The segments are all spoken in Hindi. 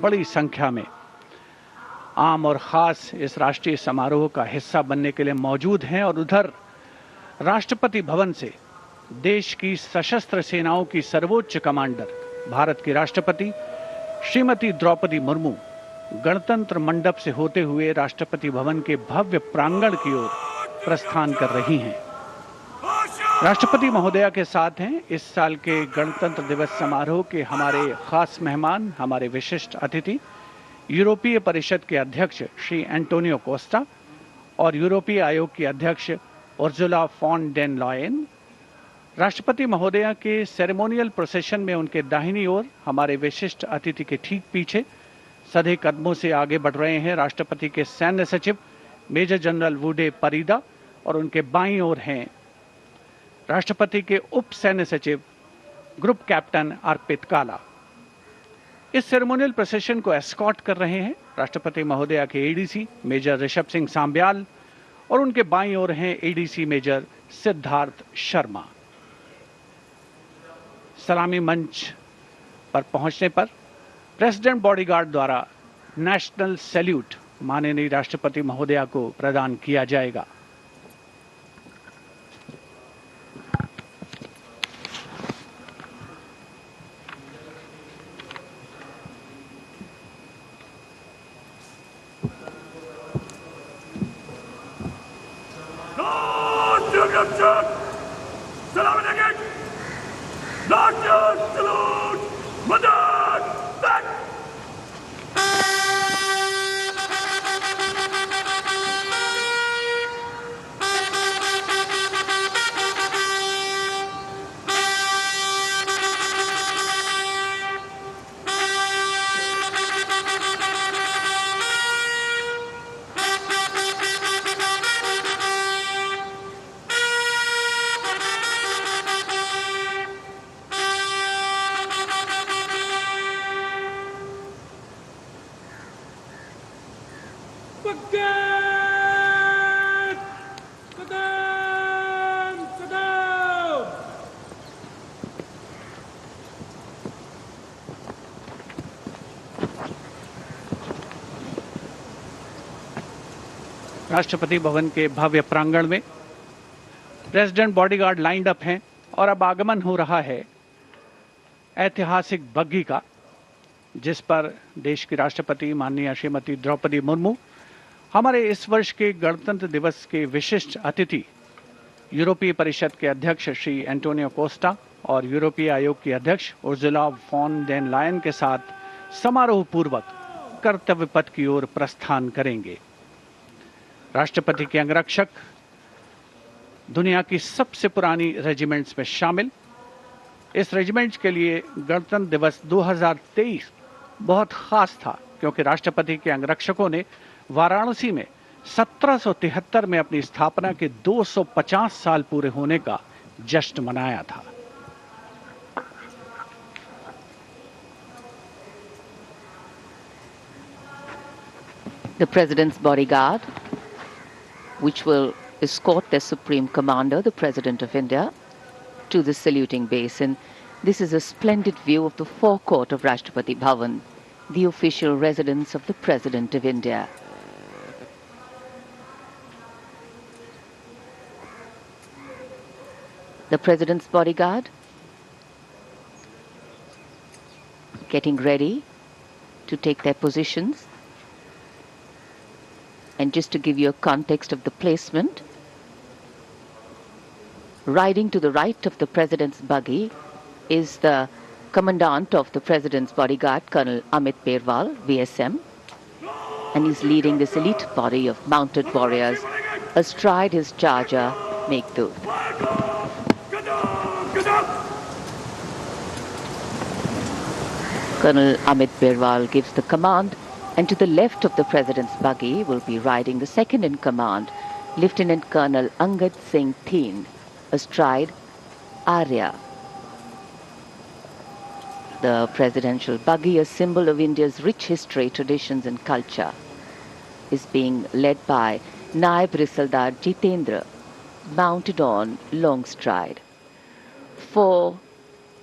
बड़ी संख्या में आम और ख़ास इस राष्ट्रीय समारोह का हिस्सा बनने के लिए मौजूद हैं और उधर राष्ट्रपति भवन से देश की सशस्त्र सेनाओं की सर्वोच्च कमांडर भारत की राष्ट्रपति श्रीमती द्रौपदी मुर्मू गणतंत्र मंडप से होते हुए राष्ट्रपति भवन के भव्य प्रांगण की ओर प्रस्थान कर रही हैं। राष्ट्रपति महोदया के साथ हैं इस साल के गणतंत्र दिवस समारोह के हमारे खास मेहमान, हमारे विशिष्ट अतिथि, यूरोपीय परिषद के अध्यक्ष श्री एंटोनियो कोस्टा और यूरोपीय आयोग की अध्यक्ष उर्जुला फॉन डेन लॉयन। राष्ट्रपति महोदया के सेरेमोनियल प्रोसेशन में उनके दाहिनी ओर हमारे विशिष्ट अतिथि के ठीक पीछे सधे कदमों से आगे बढ़ रहे हैं राष्ट्रपति के सैन्य सचिव मेजर जनरल वुडे परीदा और उनके बाईं ओर हैं राष्ट्रपति के उप सैन्य सचिव ग्रुप कैप्टन अर्पित काला। इस सेरेमोनियल प्रोसेशन को एस्कॉर्ट कर रहे हैं राष्ट्रपति महोदया के एडीसी मेजर ऋषभ सिंह सांब्याल और उनके बाईं ओर हैं एडीसी मेजर सिद्धार्थ शर्मा। सलामी मंच पर पहुंचने पर प्रेसिडेंट बॉडीगार्ड द्वारा नेशनल सैल्यूट माननीय राष्ट्रपति महोदया को प्रदान किया जाएगा। राष्ट्रपति भवन के भव्य प्रांगण में प्रेसिडेंट बॉडीगार्ड लाइंड अप हैं और अब आगमन हो रहा है ऐतिहासिक बग्घी का, जिस पर देश की राष्ट्रपति माननीय श्रीमती द्रौपदी मुर्मू हमारे इस वर्ष के गणतंत्र दिवस के विशिष्ट अतिथि यूरोपीय परिषद के अध्यक्ष श्री एंटोनियो कोस्टा और यूरोपीय आयोग की अध्यक्ष उर्जुला फॉन डेन लायन के साथ समारोह पूर्वक कर्तव्य पथ की ओर प्रस्थान करेंगे। राष्ट्रपति के अंगरक्षक दुनिया की सबसे पुरानी रेजिमेंट्स में शामिल। इस रेजिमेंट्स के लिए गणतंत्र दिवस 2023 बहुत खास था क्योंकि राष्ट्रपति के अंगरक्षकों ने वाराणसी में 1773 में अपनी स्थापना के 250 साल पूरे होने का जश्न मनाया था। The President's bodyguard, which will escort the Supreme Commander, the President of India, to the saluting basin. This is a splendid view of the forecourt of Rashtrapati Bhavan, the official residence of the President of India. The President's bodyguard getting ready to take their positions. And just to give you a context of the placement, riding to the right of the President's buggy is the Commandant of the President's bodyguard, Colonel Amit Perwal, VSM, and he's leading this elite body of mounted warriors astride his charger, Meghdut. Colonel Amit Perwal gives the command, and to the left of the President's buggy will be riding the second in command, Lieutenant Colonel Angad Singh Thind, astride Arya. The presidential buggy, a symbol of India's rich history, traditions and culture, is being led by Naib Risaldar Jitendra, mounted on Longstride. For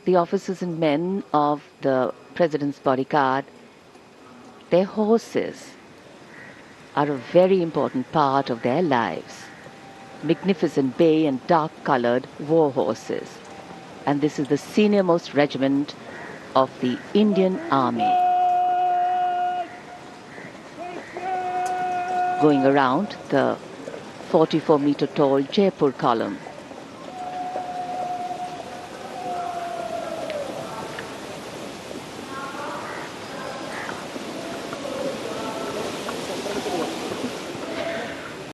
the officers and men of the President's bodyguard, their horses are a very important part of their lives. Magnificent bay and dark-colored war horses. And this is the senior-most regiment of the Indian Army. Going around the 44-meter tall Jaipur column.